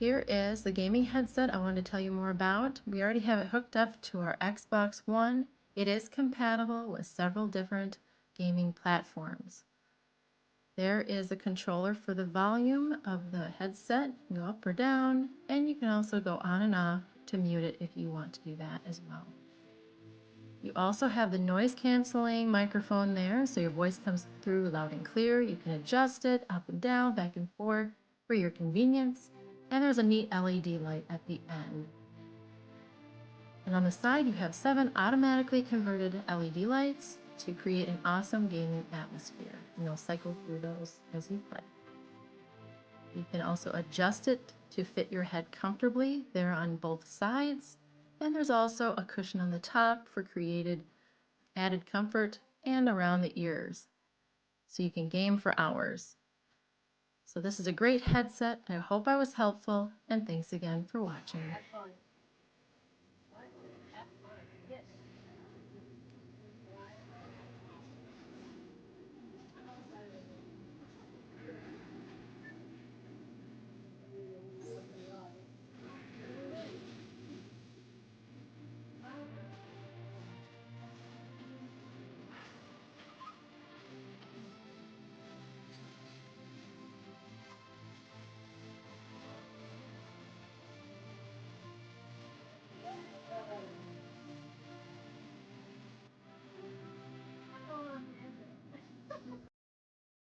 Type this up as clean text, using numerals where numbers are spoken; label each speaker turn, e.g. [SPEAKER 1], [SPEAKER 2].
[SPEAKER 1] Here is the gaming headset I wanted to tell you more about. We already have it hooked up to our Xbox One. It is compatible with several different gaming platforms. There is a controller for the volume of the headset, go up or down, and you can also go on and off to mute it if you want to do that as well. You also have the noise canceling microphone there, so your voice comes through loud and clear. You can adjust it up and down, back and forth for your convenience. And there's a neat LED light at the end. And on the side, you have 7 automatically converted LED lights to create an awesome gaming atmosphere. And you'll cycle through those as you play. You can also adjust it to fit your head comfortably there on both sides. And there's also a cushion on the top for created added comfort and around the ears. So you can game for hours. So this is a great headset. I hope I was helpful, and thanks again for watching.